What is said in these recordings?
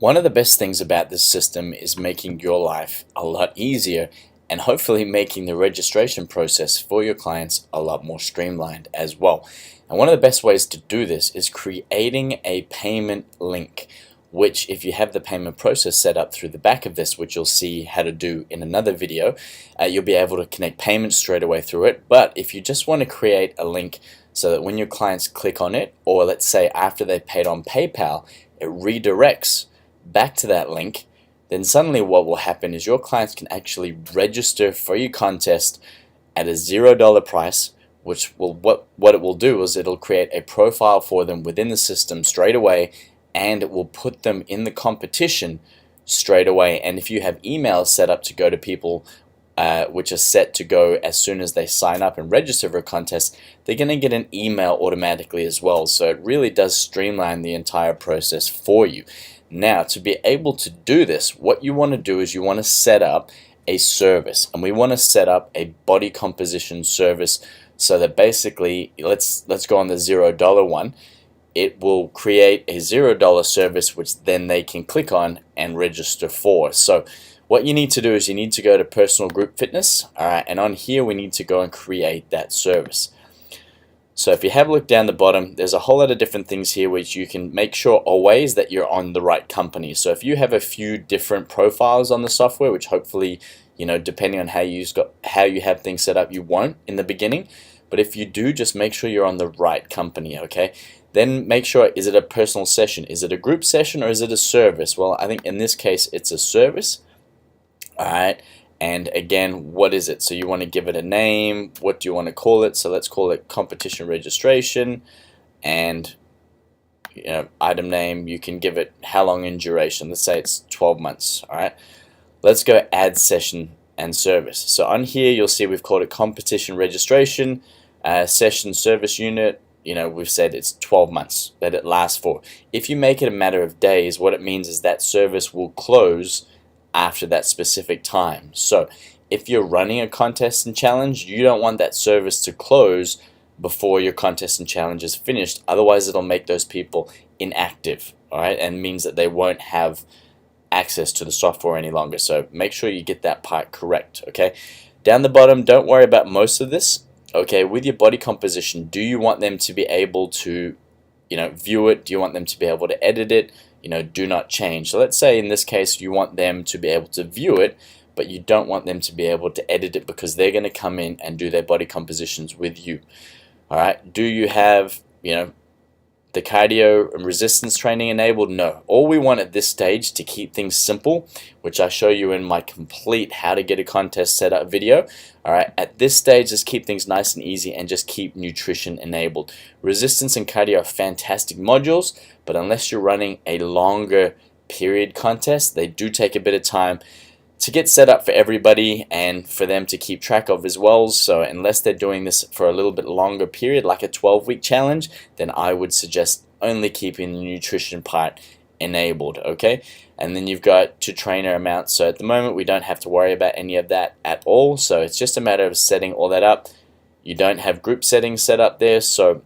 One of the best things about this system is making your life a lot easier and hopefully making the registration process for your clients a lot more streamlined as well. And one of the best ways to do this is creating a payment link, which if you have the payment process set up through the back of this, which you'll see how to do in another video, you'll be able to connect payments straight away through it. But if you just want to create a link so that when your clients click on it, or let's say after they paid on PayPal, it redirects back to that link, then suddenly what will happen is your clients can actually register for your contest at a $0 price, which will what it will do is it'll create a profile for them within the system straight away, and it will put them in the competition straight away. And if you have emails set up to go to people which are set to go as soon as they sign up and register for a contest, they're going to get an email automatically as well. So it really does streamline the entire process for you. Now, to be able to do this, what you want to do is you want to set up a service, and we want to set up a body composition service so that basically, let's go on the $0 one. It will create a $0 service which then they can click on and register for. So what you need to do is you need to go to personal group fitness, alright, and on here we need to go and create that service. So if you have a look down the bottom, there's a whole lot of different things here which you can make sure always that you're on the right company. So if you have a few different profiles on the software, which hopefully, depending on how you have things set up, you won't in the beginning. But if you do, just make sure you're on the right company, okay? Then make sure, is it a personal session? Is it a group session or is it a service? Well, I think in this case it's a service. Alright, and again, what is it? So you want to give it a name. What do you want to call it? So let's call it competition registration, and item name, you can give it how long in duration. Let's say it's 12 months. Alright, let's go add session and service. So on here you'll see we've called it competition registration, session service unit. We've said it's 12 months that it lasts for. If you make it a matter of days, what it means is that service will close after that specific time. So if you're running a contest and challenge, you don't want that service to close before your contest and challenge is finished. Otherwise it'll make those people inactive, alright, and means that they won't have access to the software any longer. So make sure you get that part correct, okay? Down the bottom, don't worry about most of this. Okay, with your body composition, do you want them to be able to view it? Do you want them to be able to edit it? Do not change. So let's say in this case you want them to be able to view it, but you don't want them to be able to edit it because they're going to come in and do their body compositions with you. Alright, do you have the cardio and resistance training enabled? No. All we want at this stage to keep things simple, which I show you in my complete how to get a contest set up video. Alright, at this stage just keep things nice and easy and just keep nutrition enabled. Resistance and cardio are fantastic modules, but unless you're running a longer period contest, they do take a bit of time to get set up for everybody and for them to keep track of as well. So unless they're doing this for a little bit longer period, like a 12-week challenge, then I would suggest only keeping the nutrition part enabled, okay? And then you've got to trainer amounts. So at the moment we don't have to worry about any of that at all. So it's just a matter of setting all that up. You don't have group settings set up there. So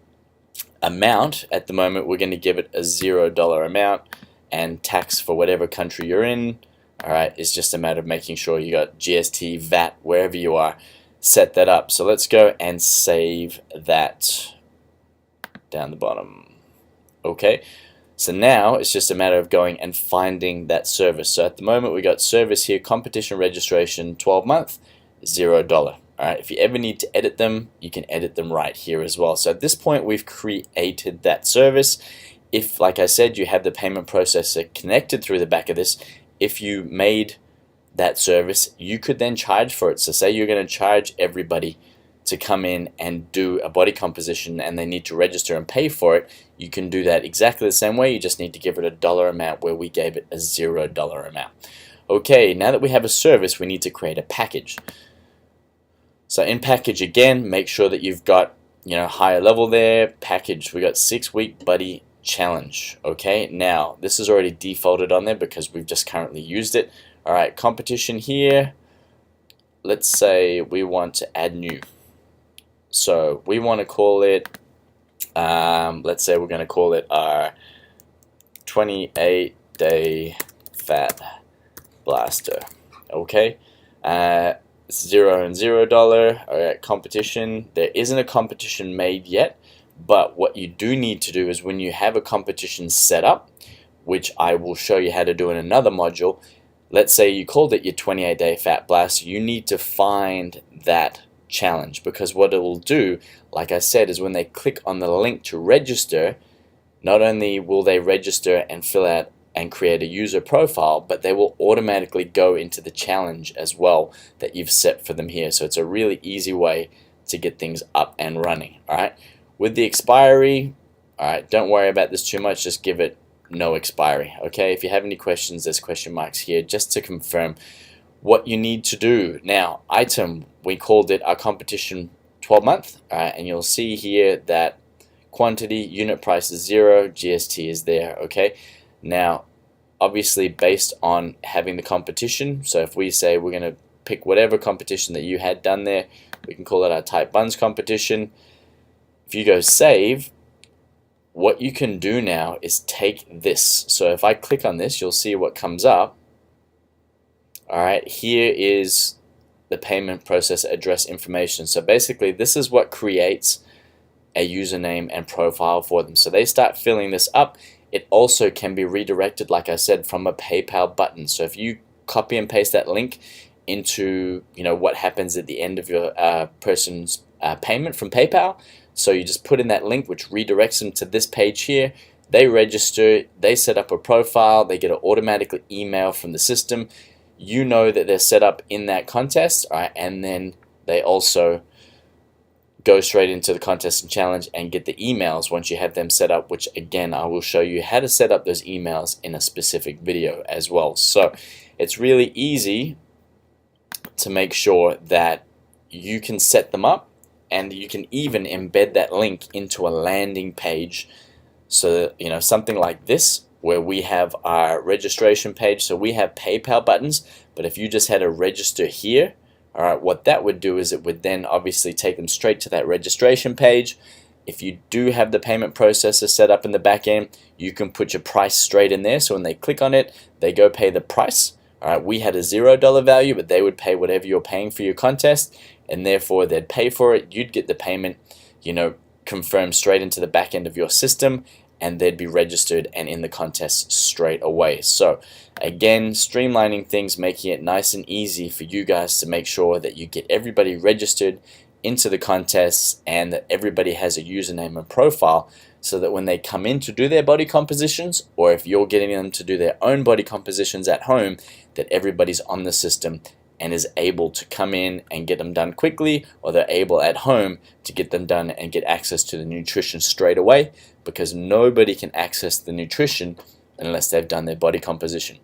amount, at the moment we're going to give it a $0 amount, and tax for whatever country you're in. Alright, it's just a matter of making sure you got GST, VAT, wherever you are, set that up. So let's go and save that down the bottom. Okay, so now it's just a matter of going and finding that service. So at the moment we got service here, competition registration, 12 month, $0. Alright, if you ever need to edit them, you can edit them right here as well. So at this point we've created that service. If, like I said, you have the payment processor connected through the back of this, if you made that service, you could then charge for it. So say you're going to charge everybody to come in and do a body composition and they need to register and pay for it, you can do that exactly the same way. You just need to give it a dollar amount where we gave it a $0 amount. Okay, now that we have a service, we need to create a package. So in package, again, make sure that you've got higher level there. Package, we got 6-week buddy challenge. Okay, now this is already defaulted on there because we've just currently used it. Alright, competition here. Let's say we want to add new. So we want to call it, let's say we're going to call it our 28-day fat blaster. Okay, it's $0 and $0. Alright, competition. There isn't a competition made yet, but what you do need to do is when you have a competition set up, which I will show you how to do in another module. Let's say you called it your 28-day fat blast. You need to find that challenge, because what it will do, like I said, is when they click on the link to register, not only will they register and fill out and create a user profile, but they will automatically go into the challenge as well that you've set for them here. So it's a really easy way to get things up and running. Alright, with the expiry, alright, don't worry about this too much, just give it no expiry. Okay, if you have any questions, there's question marks here just to confirm what you need to do. Now, item, we called it our competition 12-month, and you'll see here that quantity, unit price is 0, GST is there. Okay, now obviously based on having the competition, so if we say we're going to pick whatever competition that you had done there, we can call it our tight buns competition. If you go save, what you can do now is take this. So if I click on this, you'll see what comes up. Alright, here is the payment process address information. So basically this is what creates a username and profile for them. So they start filling this up. It also can be redirected, like I said, from a PayPal button. So if you copy and paste that link into what happens at the end of your person's payment from PayPal, so you just put in that link which redirects them to this page here. They register, they set up a profile, they get an automatic email from the system. You know that they're set up in that contest, right? And then they also go straight into the contest and challenge and get the emails once you have them set up, which again I will show you how to set up those emails in a specific video as well. So it's really easy to make sure that you can set them up, and you can even embed that link into a landing page. So something like this, where we have our registration page. So we have PayPal buttons, but if you just had a register here, alright, what that would do is it would then obviously take them straight to that registration page. If you do have the payment processor set up in the back end, you can put your price straight in there. So when they click on it, they go pay the price. Alright, we had a $0 value, but they would pay whatever you're paying for your contest, and therefore they'd pay for it. You'd get the payment, confirmed straight into the back end of your system, and they'd be registered and in the contest straight away. So again, streamlining things, making it nice and easy for you guys to make sure that you get everybody registered into the contests and that everybody has a username and profile, so that when they come in to do their body compositions, or if you're getting them to do their own body compositions at home, that everybody's on the system and is able to come in and get them done quickly, or they're able at home to get them done and get access to the nutrition straight away, because nobody can access the nutrition unless they've done their body composition.